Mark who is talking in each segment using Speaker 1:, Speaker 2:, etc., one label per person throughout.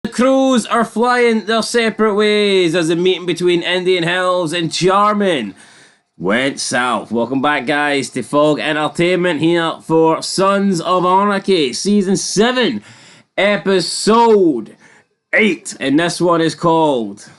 Speaker 1: The Crows are flying their separate ways as the meeting between Indian Hills and Charmin went south. Welcome back, guys, to Fog Entertainment here for Sons of Anarchy, Season 7, Episode 8. And this one is called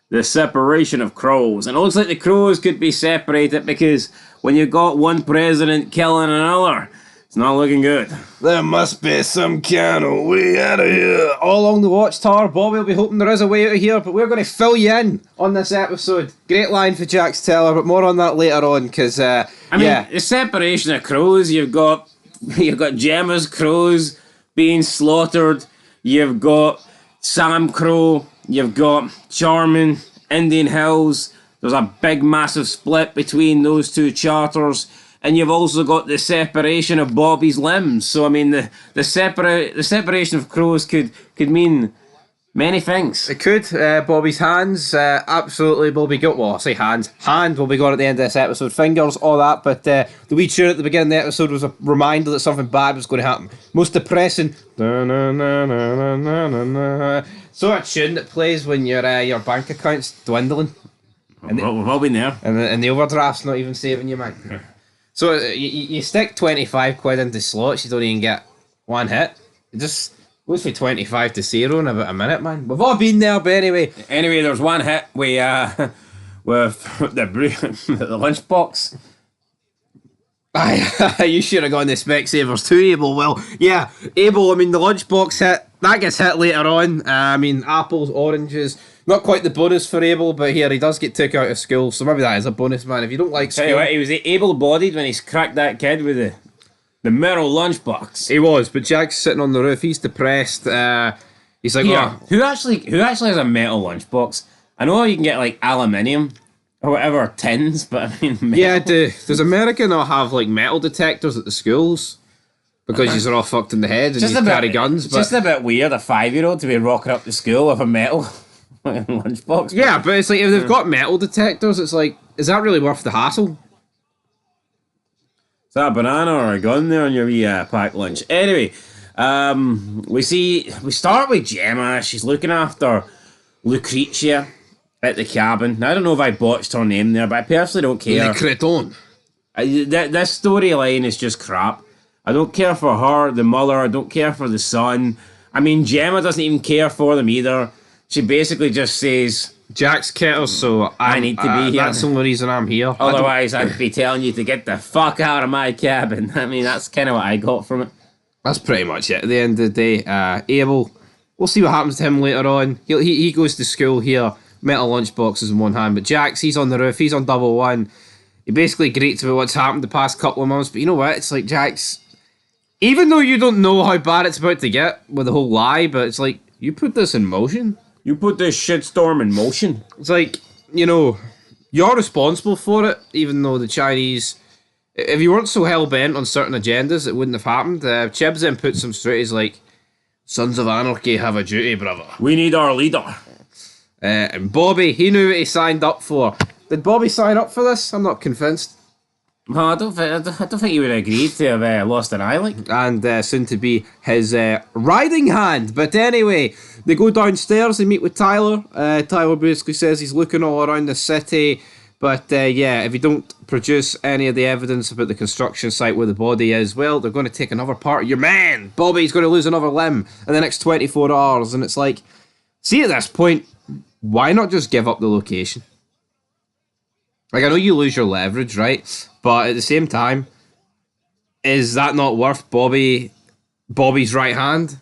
Speaker 1: The Separation of Crows. And it looks like the Crows could be separated because when you got one president killing another, it's not looking good.
Speaker 2: There must be some kind of way out of here. All along the watchtower, Bobby will be hoping there is a way out of here, but we're going to fill you in on this episode. Great line for Jack's teller, but more on that later on, because,
Speaker 1: I mean, the separation of crows, you've got Gemma's crows being slaughtered, you've got SAMCRO, you've got Charmin, Indian Hills. There's a big, massive split between those two charters. And you've also got the separation of Bobby's limbs. So I mean, the separation of crows could mean many things.
Speaker 2: It could. Bobby's hands, absolutely. Bobby got. Well, I say hands. Hand will be gone at the end of this episode. Fingers, all that. But the wee tune at the beginning of the episode was a reminder that something bad was going to happen. Most depressing. Sort of tune that plays when your bank account's dwindling.
Speaker 1: We've all been there.
Speaker 2: And the overdraft's not even saving you, man. So you stick 25 quid into slots, you don't even get one hit. It just goes from 25 to 0 in about a minute, man. We've all been there, but anyway.
Speaker 1: Anyway, there's one hit with the lunchbox.
Speaker 2: You should have gone the Specsavers too, Abel. Well, yeah, Abel, I mean, the lunchbox hit, that gets hit later on. I mean, apples, oranges. Not quite the bonus for Abel, but here he does get took out of school, so maybe that is a bonus, man. If you don't like school...
Speaker 1: Tell you what, he was able-bodied when he's cracked that kid with the metal lunchbox.
Speaker 2: He was, but Jack's sitting on the roof. He's depressed. He's like,
Speaker 1: yeah. Who actually has a metal lunchbox? I know you can get like aluminium or whatever tins, but I mean, metal.
Speaker 2: Yeah, does America not have like metal detectors at the schools? Because you're all fucked in the head and you carry guns.
Speaker 1: But just a bit weird, a 5-year-old to be rocking up to school with a metal lunchbox.
Speaker 2: Yeah, but it's like if they've got metal detectors, it's like, is that really worth the hassle?
Speaker 1: Is that a banana or a gun there on your wee packed lunch? Anyway, we start with Gemma. She's looking after Lucretia at the cabin. Now, I don't know if I botched her name there, but I personally don't care.
Speaker 2: Le Creton.
Speaker 1: This storyline is just crap. I don't care for her, the mother. I don't care for the son. I mean, Gemma doesn't even care for them either. She basically just says,
Speaker 2: Jack's kettle, so
Speaker 1: I need to be here.
Speaker 2: That's the only reason I'm here.
Speaker 1: Otherwise, I'd be telling you to get the fuck out of my cabin. I mean, that's kind of what I got from it.
Speaker 2: That's pretty much it. At the end of the day, Abel, we'll see what happens to him later on. He goes to school here, metal lunchboxes in one hand, but Jack's, he's on the roof, he's on double one. He basically greets about what's happened the past couple of months, but you know what? It's like Jack's, even though you don't know how bad it's about to get with the whole lie, but it's like, you put this in motion.
Speaker 1: You put this shitstorm in motion.
Speaker 2: It's like, you know, you're responsible for it, even though the Chinese... If you weren't so hell-bent on certain agendas, it wouldn't have happened. Chibs then puts him straight. He's like, Sons of Anarchy have a duty, brother.
Speaker 1: We need our leader.
Speaker 2: And Bobby, he knew what he signed up for. Did Bobby sign up for this? I'm not convinced.
Speaker 1: No, I don't think he would agree to have lost an eye, like.
Speaker 2: And soon to be his riding hand. But anyway, they go downstairs, they meet with Tyler. Tyler basically says he's looking all around the city. But yeah, if you don't produce any of the evidence about the construction site where the body is, well, they're going to take another part of your man. Bobby's going to lose another limb in the next 24 hours. And it's like, see, at this point, why not just give up the location? Like, I know you lose your leverage, right? But at the same time, is that not worth Bobby's right hand?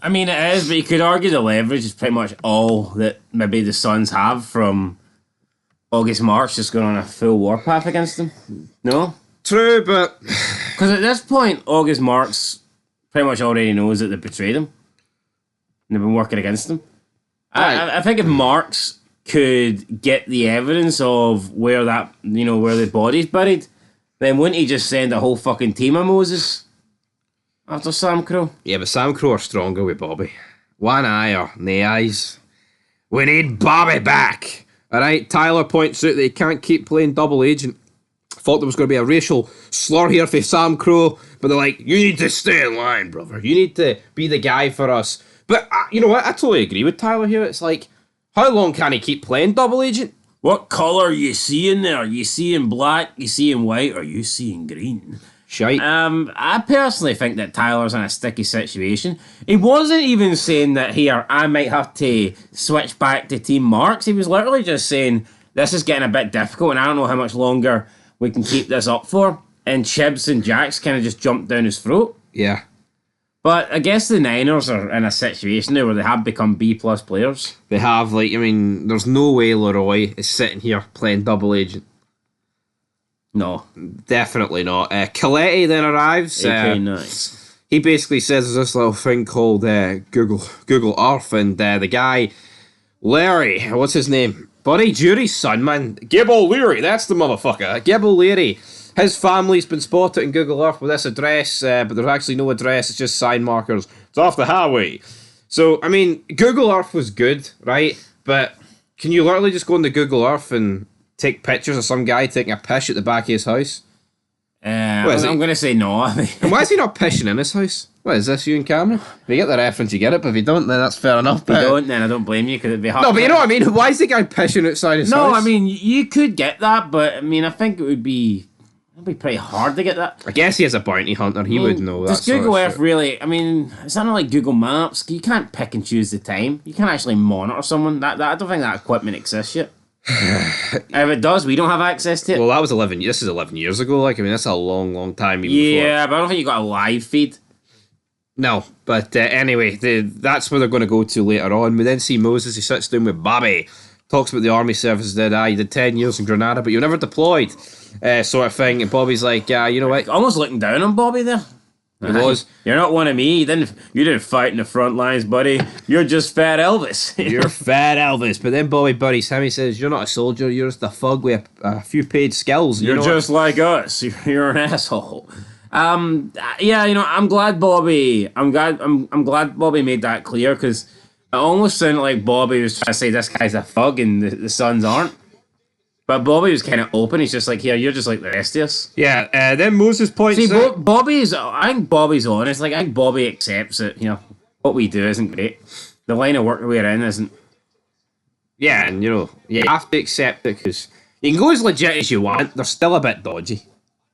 Speaker 1: I mean, it is, but you could argue the leverage is pretty much all that maybe the Suns have from August Marks just going on a full warpath against them. No?
Speaker 2: True, but...
Speaker 1: Because at this point, August Marks pretty much already knows that they betrayed him. And they've been working against him. Right. I think if Marks could get the evidence of where that, you know, where the body's buried, then wouldn't he just send a whole fucking team of Moses after SAMCRO?
Speaker 2: Yeah, but SAMCRO are stronger with Bobby. One eye or nae eyes. We need Bobby back. Alright, Tyler points out that he can't keep playing double agent. Thought there was going to be a racial slur here for SAMCRO, but they're like, you need to stay in line, brother. You need to be the guy for us. But you know what? I totally agree with Tyler here. It's like, how long can he keep playing double agent?
Speaker 1: What colour you seeing there? You seeing black? You seeing white? Or you seeing green?
Speaker 2: Shite.
Speaker 1: I personally think that Tyler's in a sticky situation. He wasn't even saying that here I might have to switch back to Team Marks. He was literally just saying this is getting a bit difficult, and I don't know how much longer we can keep this up for. And Chibs and Jax kind of just jumped down his throat.
Speaker 2: Yeah.
Speaker 1: But I guess the Niners are in a situation there where they have become B+ players.
Speaker 2: They have, like, I mean, there's no way Leroy is sitting here playing double agent.
Speaker 1: No.
Speaker 2: Definitely not. Coletti then arrives.
Speaker 1: Okay, nice.
Speaker 2: He basically says there's this little thing called Google Earth, and the guy, Larry, what's his name? Buddy Jury's son, man. Gibble Leary, that's the motherfucker. Gibble Leary. His family's been spotted in Google Earth with this address, but there's actually no address, it's just sign markers. It's off the highway. So, I mean, Google Earth was good, right? But can you literally just go into Google Earth and take pictures of some guy taking a piss at the back of his house?
Speaker 1: I'm going to say no.
Speaker 2: And why is he not pissing in his house? What is this, you and Cameron? If you get the reference, you get it, but if you don't, then that's fair enough.
Speaker 1: If you don't, then I don't blame you, because it'd be hard.
Speaker 2: No, but you know what I mean? Why is the guy pissing outside his house?
Speaker 1: No, I mean, you could get that, but I mean, I think it'd be pretty hard to get that.
Speaker 2: I guess he has a bounty hunter. He would know that.
Speaker 1: Does Google Earth really? I mean, it's not like Google Maps. You can't pick and choose the time. You can't actually monitor someone. That I don't think that equipment exists yet. If it does, we don't have access to it.
Speaker 2: Well, that was 11. This is 11 years ago. Like, I mean, that's a long time. Even
Speaker 1: yeah, but I don't think you got a live feed.
Speaker 2: No, but anyway, that's where they're going to go to later on. We then see Moses. He sits down with Bobby, talks about the army service. You did 10 years in Grenada, but you were never deployed, sort of thing. And Bobby's like, you know what?
Speaker 1: Almost looking down on Bobby there.
Speaker 2: He was.
Speaker 1: You're not one of me. You didn't fight in the front lines, buddy. You're just Fat Elvis.
Speaker 2: You're Fat Elvis. But then Bobby buddies him. He says, "You're not a soldier. You're just a thug with a few paid skills.
Speaker 1: You're just like us. You're an asshole." Yeah, you know, I'm glad Bobby made that clear, because it almost sounded like Bobby was trying to say this guy's a thug and the Sons aren't. But Bobby was kind of open. He's just like, here, you're just like the rest of us.
Speaker 2: Yeah, then Moses points out...
Speaker 1: I think Bobby's honest. Like, I think Bobby accepts that, you know, what we do isn't great. The line of work we're in isn't.
Speaker 2: Yeah, and, you know, you have to accept it, because you can go as legit as you want. They're still a bit dodgy.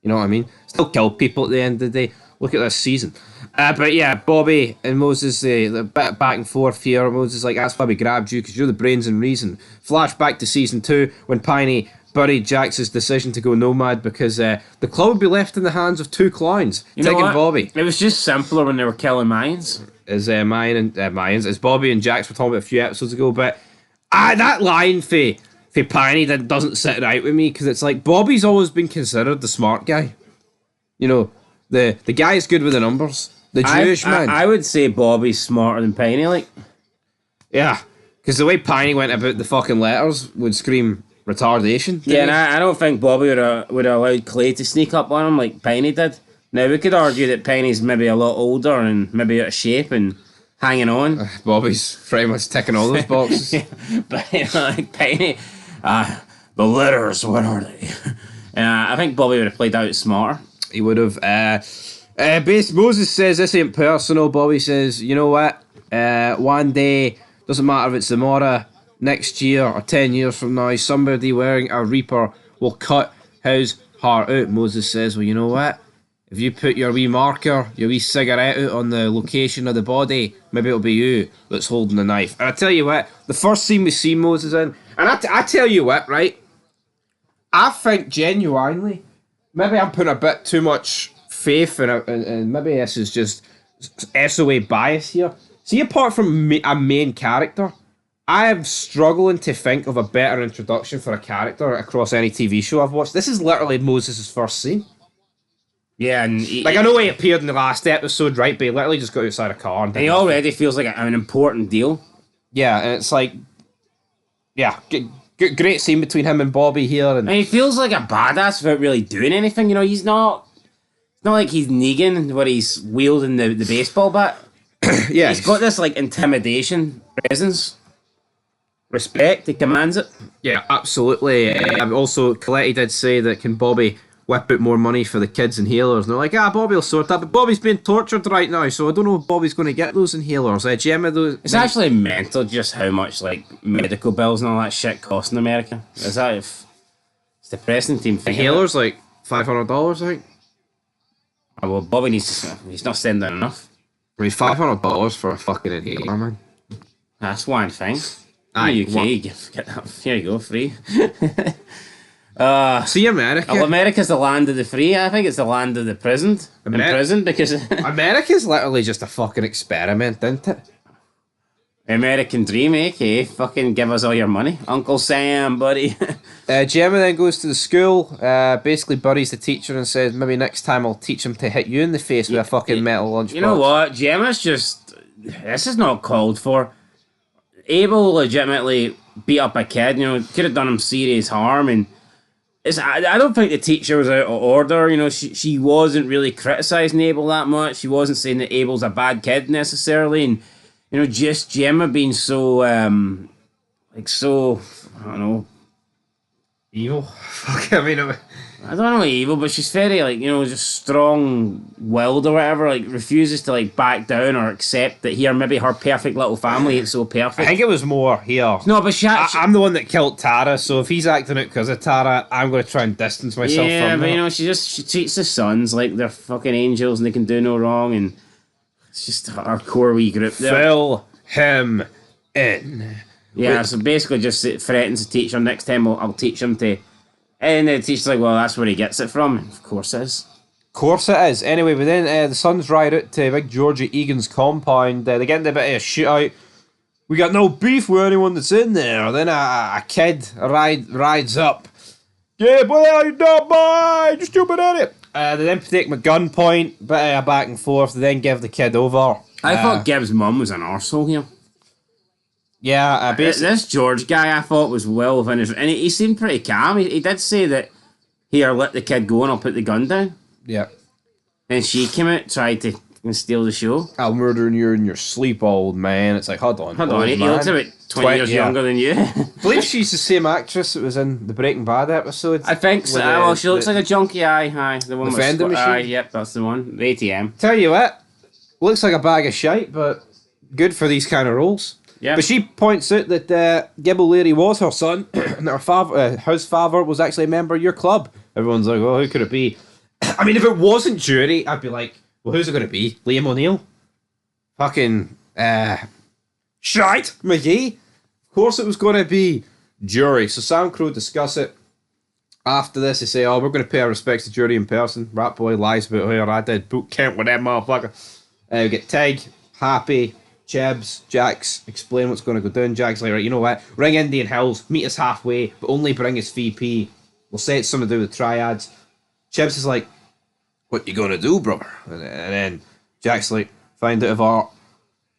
Speaker 2: You know what I mean? Still kill people at the end of the day. Look at this season. But yeah, Bobby and Moses, the bit back and forth here. Moses is like, that's why we grabbed you, because you're the brains and reason. Flashback to season 2, when Piney buried Jax's decision to go nomad, because the club would be left in the hands of 2 clowns, Tig and Bobby.
Speaker 1: It was just simpler when they were killing Mayans.
Speaker 2: As Mayans, as Bobby and Jax were talking about a few episodes ago. But that line for Piney doesn't sit right with me, because it's like, Bobby's always been considered the smart guy. You know, the guy is good with the numbers. The Jewish man.
Speaker 1: I would say Bobby's smarter than Piney, like.
Speaker 2: Yeah, because the way Piney went about the fucking letters would scream retardation.
Speaker 1: Yeah, and I don't think Bobby would have allowed Clay to sneak up on him like Piney did. Now, we could argue that Piney's maybe a lot older and maybe out of shape and hanging on.
Speaker 2: Bobby's pretty much ticking all those boxes.
Speaker 1: Yeah, but, you know, like Piney, the letters, what are they? I think Bobby would have played out smarter.
Speaker 2: He would have. Moses says this ain't personal. Bobby says, you know what? One day, doesn't matter if it's tomorrow, next year, or 10 years from now, somebody wearing a Reaper will cut his heart out. Moses says, well, you know what? If you put your wee marker, your wee cigarette out on the location of the body, maybe it'll be you that's holding the knife. And I tell you what, the first scene we see Moses in, and I tell you what, right? I think genuinely, maybe I'm putting a bit too much faith in it, and maybe this is just SOA bias here. See, apart from a main character, I am struggling to think of a better introduction for a character across any TV show I've watched. This is literally Moses' first scene.
Speaker 1: Yeah, and
Speaker 2: I know he appeared in the last episode, right? But he literally just got outside a car. And
Speaker 1: he already feels like an important deal.
Speaker 2: Yeah, and it's like, yeah, great scene between him and Bobby here. And
Speaker 1: he feels like a badass without really doing anything. You know, he's not. It's not like he's Negan where he's wielding the baseball bat.
Speaker 2: Yeah,
Speaker 1: he's got this like intimidation, presence, respect. He commands it.
Speaker 2: Yeah, absolutely. Also, Coletti did say that can Bobby whip out more money for the kids' inhalers. And they're like, Bobby will sort that. But Bobby's being tortured right now, so I don't know if Bobby's going to get those inhalers. Gemma, those...
Speaker 1: It's actually mental just how much like medical bills and all that shit cost in America. Is that if it's depressing team
Speaker 2: inhalers like $500, I think.
Speaker 1: Oh, well, Bobby needs to. He's not sending enough.
Speaker 2: I mean, $500 for a fucking inhaler, man.
Speaker 1: That's one thing.
Speaker 2: Aye,
Speaker 1: In the UK, get that. Here you go, free.
Speaker 2: See America.
Speaker 1: Well, America's the land of the free. I think it's the land of the imprisoned because
Speaker 2: America's literally just a fucking experiment, isn't it?
Speaker 1: American dream, aka fucking give us all your money, Uncle Sam, buddy.
Speaker 2: Gemma then goes to the school, basically buries the teacher and says, maybe next time I'll teach him to hit you in the face with a fucking metal lunchbox.
Speaker 1: You know what? Gemma's just... This is not called for. Abel legitimately beat up a kid, could have done him serious harm, and I don't think the teacher was out of order, she wasn't really criticising Abel that much, she wasn't saying that Abel's a bad kid necessarily, and just Gemma being so, I don't know,
Speaker 2: evil. Fuck, I mean,
Speaker 1: I don't know evil, but she's very, just strong-willed or whatever, refuses to, back down or accept that here, maybe her perfect little family ain't so perfect.
Speaker 2: I think it was more here.
Speaker 1: No, but
Speaker 2: I'm the one that killed Tara, so if he's acting out because of Tara, I'm going to try and distance myself from her.
Speaker 1: Yeah, but, she treats the sons like they're fucking angels and they can do no wrong, and it's just our core wee group there.
Speaker 2: Fill him in.
Speaker 1: Yeah, so basically just threatens the teacher, next time I'll teach him to... And the teacher's like, well, that's where he gets it from. Of course it is.
Speaker 2: Of course it is. Anyway, but then the sons ride out to Big Georgie Egan's compound. They get into a bit of a shootout. We got no beef with anyone that's in there. Then a kid rides up. Yeah, boy, how you doing, boy? You stupid idiot. They then take my gunpoint, bit of a back and forth. They then give the kid over.
Speaker 1: I thought Gibbs' mum was an arsehole here.
Speaker 2: Yeah,
Speaker 1: this George guy I thought was well finished, and he seemed pretty calm. He did say that, here, let the kid go and I'll put the gun down.
Speaker 2: Yeah.
Speaker 1: And she came out, tried to steal the show.
Speaker 2: I'll murder you in your sleep, old man. It's like, hold on.
Speaker 1: He looks about 20 years younger than you.
Speaker 2: I believe she's the same actress that was in the Breaking Bad episode.
Speaker 1: I think so. Well, she looks like a junkie, aye. The one
Speaker 2: the
Speaker 1: with
Speaker 2: vending machine?
Speaker 1: Aye, yep, that's the one. The ATM.
Speaker 2: Tell you what, looks like a bag of shite, but good for these kind of roles.
Speaker 1: Yeah.
Speaker 2: But she points out that Gib O'Leary was her son, and his father was actually a member of your club. Everyone's like, well, who could it be? I mean, if it wasn't Jury, I'd be like, well, who's it going to be? Liam O'Neill? Fucking, shite, McGee? Of course it was going to be Jury. So SAMCRO discuss it. After this, they say, we're going to pay our respects to Jury in person. Rat Boy lies about how I did boot camp with that motherfucker. We get Tig, Happy, Chebs, Jax, explain what's going to go down. Jack's like, right, you know what? Ring Indian Hills, meet us halfway, but only bring us VP. We'll say it's something to do with triads. Chebs is like, what you going to do, brother? And then Jack's like, find out if our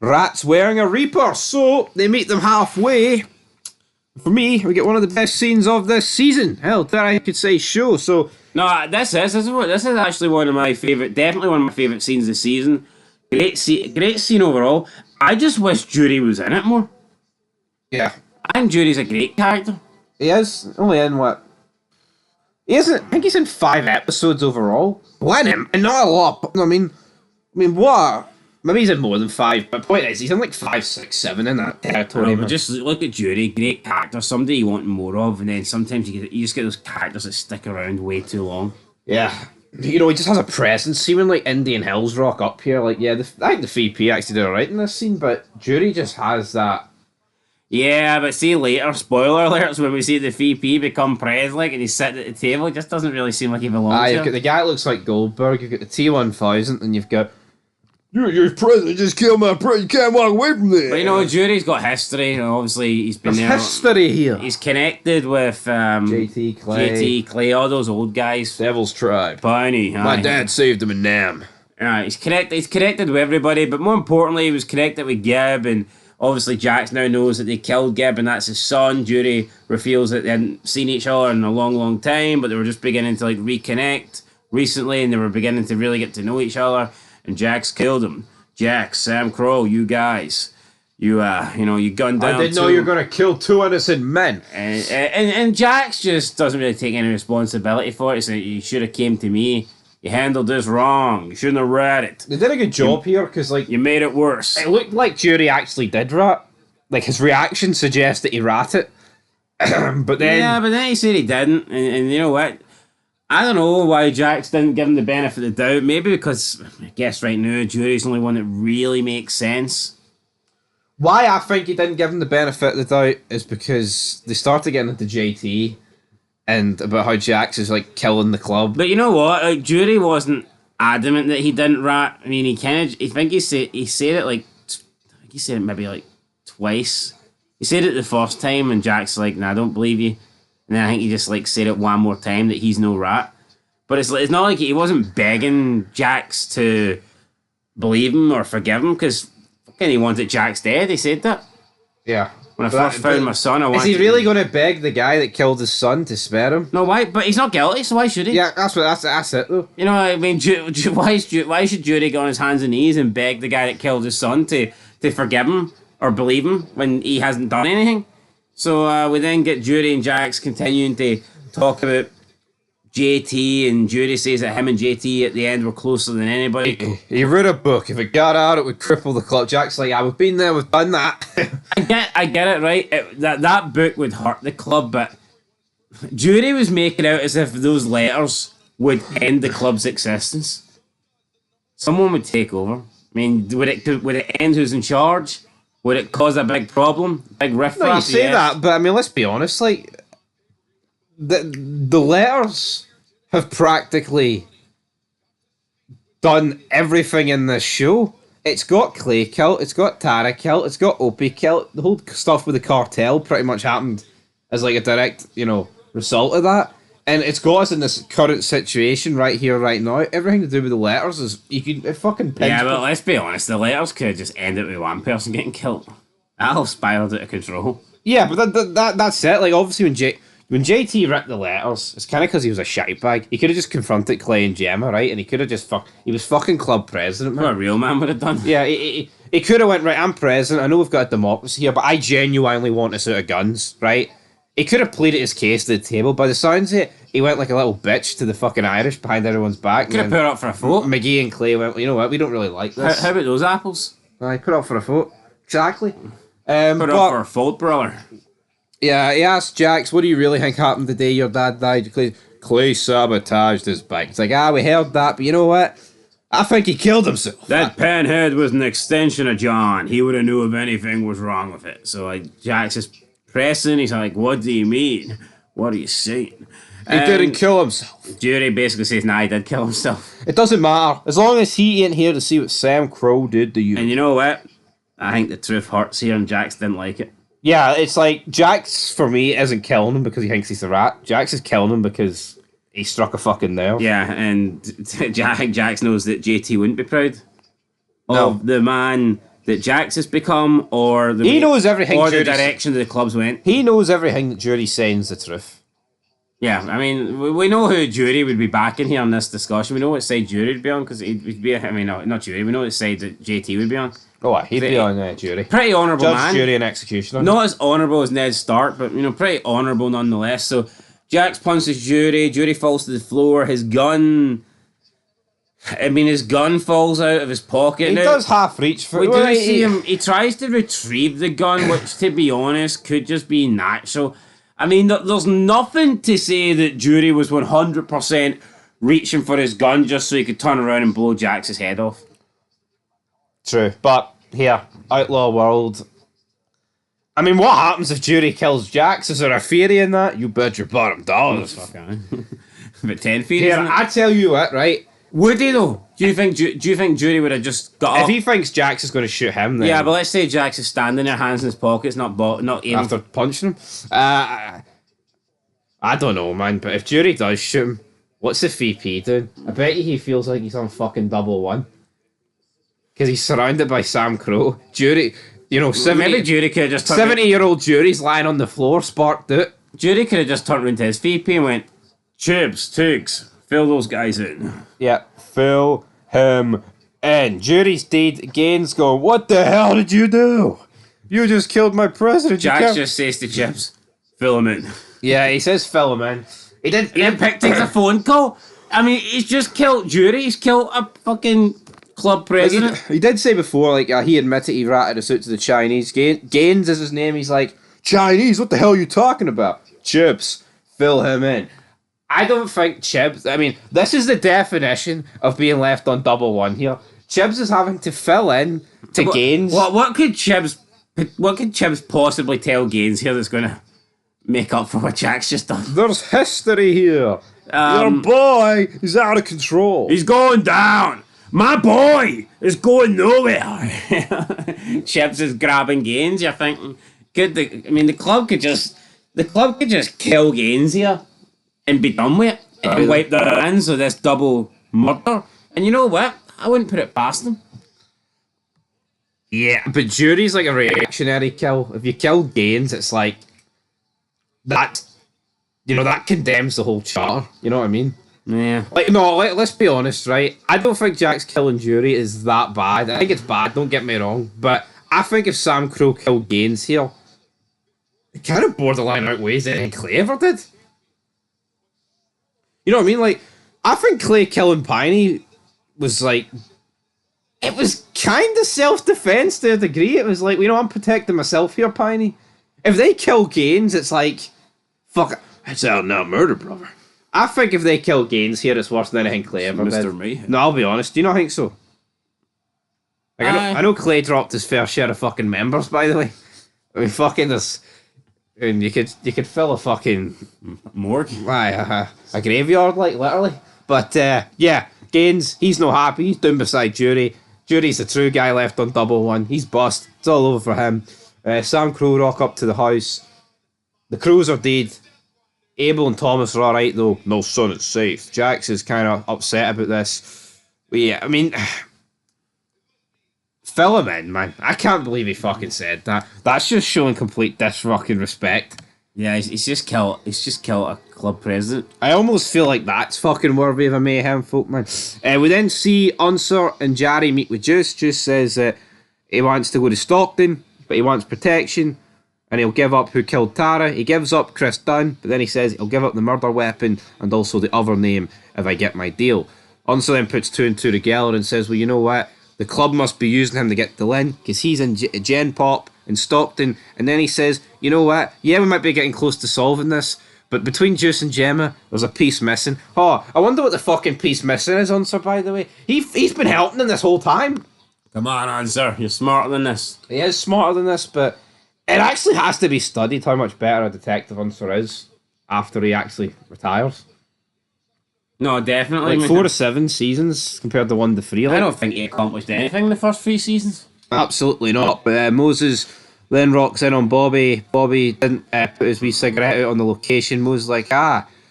Speaker 2: rat's wearing a Reaper. So they meet them halfway. For me, we get one of the best scenes of this season. Hell, that I could say show. So
Speaker 1: no, this is actually one of my favourite, definitely one of my favourite scenes of the season. Great scene overall. I just wish Jury was in it more.
Speaker 2: Yeah.
Speaker 1: I think Jury's a great character.
Speaker 2: He is. Only in what? He isn't. I think he's in 5 episodes overall. Well, him, and not a lot. I mean, what? Maybe he's in more than 5. But the point is, he's in like 5, 6, 7 in that territory.
Speaker 1: But just look at Jury, great character, somebody you want more of, and then sometimes you just get those characters that stick around way too long.
Speaker 2: Yeah. He just has a presence. See when like Indian Hills rock up here, like I think the VP actually did alright in this scene, but Jury just has that.
Speaker 1: Yeah, but see later, spoiler alerts, when we see the VP become Presley and he's sitting at the table, it just doesn't really seem like he belongs
Speaker 2: You've got the guy that looks like Goldberg, you've got the T-1000, and you've got your president just killed my president, you can't walk away from there.
Speaker 1: But Jury's got history, and obviously he's been there.
Speaker 2: History here.
Speaker 1: He's connected with JT Clay, all those old guys.
Speaker 2: Devil's Tribe.
Speaker 1: Bounty.
Speaker 2: My dad saved him in Nam.
Speaker 1: He's connected with everybody, but more importantly, he was connected with Gib, and obviously Jax now knows that they killed Gib, and that's his son. Jury reveals that they hadn't seen each other in a long, long time, but they were just beginning to reconnect recently, and they were beginning to really get to know each other. And Jax killed him. Jax, SAMCRO, you guys You gunned down.
Speaker 2: I didn't know you were going to kill 2 innocent men.
Speaker 1: And Jax just doesn't really take any responsibility for it. He said, you should have came to me. You handled this wrong. You shouldn't have read it.
Speaker 2: They did a good job here, because, like...
Speaker 1: You made it worse.
Speaker 2: It looked like Jury actually did rat. Like, his reaction suggests that he ratted. But then...
Speaker 1: Yeah, but then he said he didn't. And you know what? I don't know why Jax didn't give him the benefit of the doubt. Maybe because, I guess right now, Jury's the only one that really makes sense.
Speaker 2: Why I think he didn't give him the benefit of the doubt is because they started getting into JT and about how Jax is, like, killing the club.
Speaker 1: But you know what? Like, Jury wasn't adamant that he didn't rat. I mean, he said it, like, I think he said it maybe, like, twice. He said it the first time, and Jack's like, nah, I don't believe you. And then I think he just, like, said it one more time that he's no rat. But it's not like he wasn't begging Jax to believe him or forgive him, because he wanted Jax dead. He said that.
Speaker 2: Yeah.
Speaker 1: When I first found my son, I wanted...
Speaker 2: Is he really going to beg the guy that killed his son to spare him?
Speaker 1: No, why? But he's not guilty, so why should he?
Speaker 2: Yeah, that's it, though.
Speaker 1: You know, I mean, why should Judy go on his hands and knees and beg the guy that killed his son to forgive him or believe him when he hasn't done anything? So we then get Judy and Jax continuing to talk about JT, and Judy says that him and JT at the end were closer than anybody.
Speaker 2: He wrote a book. If it got out, it would cripple the club. Jack's like, we've been there, we've done that.
Speaker 1: I get it, right? That book would hurt the club, but Judy was making out as if those letters would end the club's existence. Someone would take over. I mean, would it end who's in charge? Would it cause a big problem? Big rift?
Speaker 2: No, you say that, but I mean, let's be honest, like, the letters have practically done everything in this show. It's got Clay killed, it's got Tara killed, it's got Opie killed. The whole stuff with the cartel pretty much happened as like a direct, result of that. And it's got us in this current situation right here, right now. Everything to do with the letters is it fucking pins.
Speaker 1: Yeah, but let's be honest, the letters could have just ended with one person getting killed. That all spiraled out of control. Yeah,
Speaker 2: but that's it. Like, obviously when JT ripped the letters, it's kind of because he was a shitbag. He could have just confronted Clay and Gemma, right? And he could have just he was fucking club president, man.
Speaker 1: What a real man would have done.
Speaker 2: Yeah, he could have went, right, I'm president, I know we've got a democracy here, but I genuinely want us out of guns, right? He could have pleaded his case to the table. By the sounds of it, he went like a little bitch to the fucking Irish behind everyone's back.
Speaker 1: Could have put up for a vote.
Speaker 2: McGee and Clay went, you know what, we don't really like this.
Speaker 1: How about those apples?
Speaker 2: I put up for a vote. Exactly.
Speaker 1: Put up for a vote, brother.
Speaker 2: Yeah, he asked Jax, what do you really think happened the day your dad died? Clay sabotaged his bike. It's like, we heard that, but you know what? I think he killed himself.
Speaker 1: That panhead was an extension of John. He would have knew if anything was wrong with it. So Jax is pressing. He's like, what do you mean? What are you saying?
Speaker 2: He didn't kill himself.
Speaker 1: Judy basically says, nah, he did kill himself.
Speaker 2: It doesn't matter. As long as he ain't here to see what SAMCRO did to you.
Speaker 1: And you know what? I think the truth hurts here, and Jax didn't like it.
Speaker 2: Yeah, it's like, Jax, for me, isn't killing him because he thinks he's a rat. Jax is killing him because he struck a fucking nerve.
Speaker 1: Yeah, and I think Jax knows that JT wouldn't be proud of the man that Jax has become, or the
Speaker 2: knows everything,
Speaker 1: or the direction that the clubs went.
Speaker 2: He knows everything that Judy's saying's the truth.
Speaker 1: Yeah, I mean, we know who Judy would be backing here on this discussion. We know what side Judy would be on, because he'd be, not Judy, we know what side that JT would be on.
Speaker 2: Oh, he'd be on Judy.
Speaker 1: Pretty honourable man.
Speaker 2: Judy and executioner.
Speaker 1: Not as honourable as Ned Stark, but, pretty honourable nonetheless. So, Jax punches Judy. Judy falls to the floor. His gun falls out of his pocket.
Speaker 2: He does half reach for it.
Speaker 1: We do see him. He tries to retrieve the gun, which, to be honest, could just be natural. I mean, there's nothing to say that Judy was 100% reaching for his gun just so he could turn around and blow Jax's head off.
Speaker 2: True. But, here, Outlaw World. I mean, what happens if Judy kills Jax? Is there a theory in that? You bet your bottom dollar.
Speaker 1: About 10 feet.
Speaker 2: Here, I tell you what, right?
Speaker 1: Would he though? Do you think Judy would have just got up?
Speaker 2: If he thinks Jax is going to shoot him, then
Speaker 1: yeah, but let's say Jax is standing there, hands in his pockets, not aiming
Speaker 2: after punching him. I don't know, man. But if Judy does shoot him, what's the VP doing? I bet you he feels like he's on fucking 1-1 because he's surrounded by SAMCRO. Judy, 70.
Speaker 1: Maybe Judy could have just
Speaker 2: 70-year-old Judy's lying on the floor, sparked out.
Speaker 1: Judy could have just turned around to his VP and went, "Chibs, Toogs, fill those guys in."
Speaker 2: Yeah, fill him in. Judy's dead again's going, what the hell did you do? You just killed my president.
Speaker 1: Jax just says to Chips, fill him in.
Speaker 2: Yeah, he says fill him in. He then
Speaker 1: takes a phone call. I mean, he's just killed Jury. He's killed a fucking club president.
Speaker 2: He did say before, like, he admitted he ratted us out to the Chinese. Gaines is his name. He's like, Chinese? What the hell are you talking about? Chips, fill him in. I don't think Chips... I mean, this is the definition of being left on double one here. Chips is having to fill in to Gaines.
Speaker 1: What could Chips possibly tell Gaines here that's going to make up for what Jack's just done?
Speaker 2: There's history here. Your boy is out of control.
Speaker 1: He's going down. My boy is going nowhere. Chips is grabbing Gaines. You're thinking, the club could just kill Gaines here and be done with it and wipe their hands of this double murder. And you know what? I wouldn't put it past them.
Speaker 2: Yeah, but Jury's like a reactionary kill. If you kill Gaines, it's like that. You know, that condemns the whole charter. You know what I mean?
Speaker 1: Yeah.
Speaker 2: Let's be honest, right? I don't think Jack's killing Jury is that bad. I think it's bad, don't get me wrong. But I think if SAMCRO killed Gaines here, it kind of borderline outweighs anything Clay ever did. You know what I mean? Like, I think Clay killing Piney was like... It was kind of self-defense to a degree. It was like, I'm protecting myself here, Piney. If they kill Gaines, it's like... Fuck it. It's out now murder, brother. I think if they kill Gaines here, it's worse than anything Clay ever did.
Speaker 1: Mr. Mayhem.
Speaker 2: No, I'll be honest. Do you not think so? Like, I know Clay dropped his fair share of fucking members, by the way. I mean, fucking this... And you could fill a fucking...
Speaker 1: morgue?
Speaker 2: A graveyard, like, literally. But, yeah, Gaines, he's no happy. He's down beside Jury. Jury's the true guy left on double one. He's bust. It's all over for him. SAMCRO rock up to the house. The crews are dead. Abel and Thomas are alright, though. No, son, it's safe. Jax is kind of upset about this. But yeah, I mean... Fill him in, man. I can't believe he fucking said that. That's just showing complete disfucking respect.
Speaker 1: Yeah, he's just killed a club president.
Speaker 2: I almost feel like that's fucking worthy of a mayhem, folk, man. We then see Unser and Jarry meet with Juice. Juice says that he wants to go to Stockton, but he wants protection, and he'll give up who killed Tara. He gives up Chris Dunn, but then he says he'll give up the murder weapon and also the other name if I get my deal. Unser then puts two and two together and says, well, you know what? The club must be using him to get the Lynn because he's in Gen Pop in Stockton. And then he says, you know what? Yeah, we might be getting close to solving this, but between Juice and Gemma, there's a piece missing. Oh, I wonder what the fucking piece missing is, Unser, by the way. He's been helping him this whole time.
Speaker 1: Come on, Unser. You're smarter than this.
Speaker 2: He is smarter than this, but it actually has to be studied how much better a detective Unser is after he actually retires.
Speaker 1: No, definitely.
Speaker 2: Like 4 to 7 seasons compared to 1 to 3.
Speaker 1: I don't think he accomplished anything in the first 3 seasons.
Speaker 2: Absolutely not. But Moses then rocks in on Bobby. Bobby didn't put his wee cigarette out on the location. Moses like,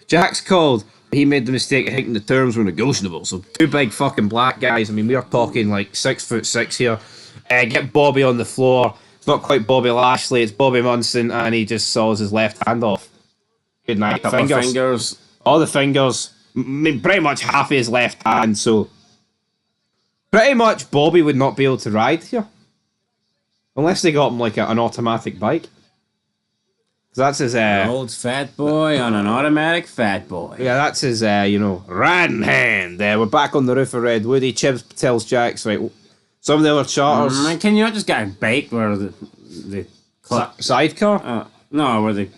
Speaker 2: Jack's called. He made the mistake of thinking the terms were negotiable. So 2 big fucking black guys. I mean, we are talking like 6'6" here. Get Bobby on the floor. It's not quite Bobby Lashley. It's Bobby Munson, and he just saws his left hand off. Good night.
Speaker 1: Fingers.
Speaker 2: All the fingers. I mean, pretty much half of his left hand, so pretty much Bobby would not be able to ride here. Unless they got him like an automatic bike. That's his...
Speaker 1: An old fat boy on an automatic fat boy.
Speaker 2: Yeah, that's his, riding hand. We're back on the roof of Red Woody. Chips tells Jax, right, some of the other charters...
Speaker 1: Can you not just get a bike where the
Speaker 2: sidecar?
Speaker 1: No, where the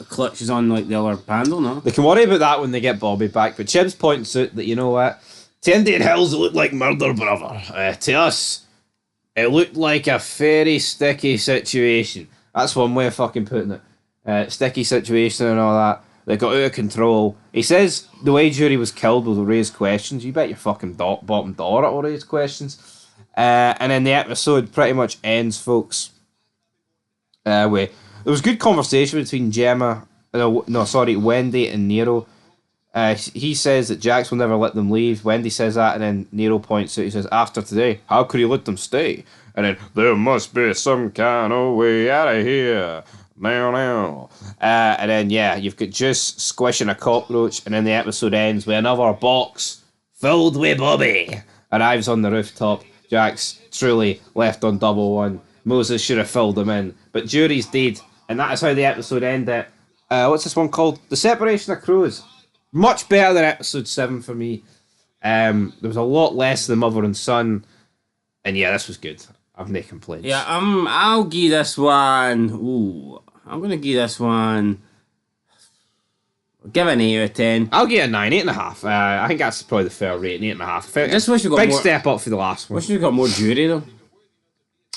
Speaker 1: clutch is on like the other handle, no?
Speaker 2: They can worry about that when they get Bobby back, but Chips points out that, you know what? To Indian Hills, it looked like murder, brother. To us, it looked like a very sticky situation. That's one way of fucking putting it. Sticky situation and all that. They got out of control. He says the way Jury was killed will raise questions. You bet your fucking bottom dollar it will raise questions. And then the episode pretty much ends, folks. There was good conversation between Wendy and Nero. He says that Jax will never let them leave. Wendy says that, and then Nero points out, he says, after today, how could he let them stay? And then, there must be some kind of way out of here. Now. And then, yeah, you've got Juice squishing a cockroach, and then the episode ends with another box filled with Bobby arrives on the rooftop. Jax truly left on double one. Moses should have filled him in. But Jury's dead, and that is how the episode ended. What's this one called? The Separation of Crows. Much better than episode 7 for me. There was a lot less than mother and son, and yeah, this was good. I've no complaints.
Speaker 1: Yeah, I'll give this one. Ooh, I'm gonna give this one. Give it an 8 out of 10.
Speaker 2: I'll give it a 9, 8.5. I think that's probably the fair rating, 8.5.
Speaker 1: Just wish we got
Speaker 2: big
Speaker 1: more,
Speaker 2: step up for the last one.
Speaker 1: Wish we got more Jury though.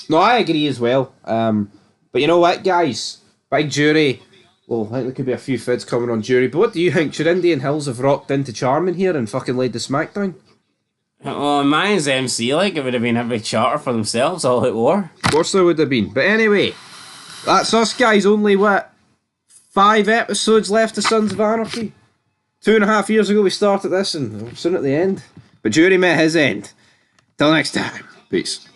Speaker 2: No, I agree as well. But you know what, guys? Big Jury. Well, I think there could be a few fids coming on Jury. But what do you think? Should Indian Hills have rocked into Charmin here and fucking laid the smackdown?
Speaker 1: Well, mine's MC, like, it would have been a big charter for themselves, all at war.
Speaker 2: Of course there would have been. But anyway, that's us, guys. Only, 5 episodes left of Sons of Anarchy? 2.5 years ago we started this, and we're soon at the end. But Jury met his end. Till next time. Peace.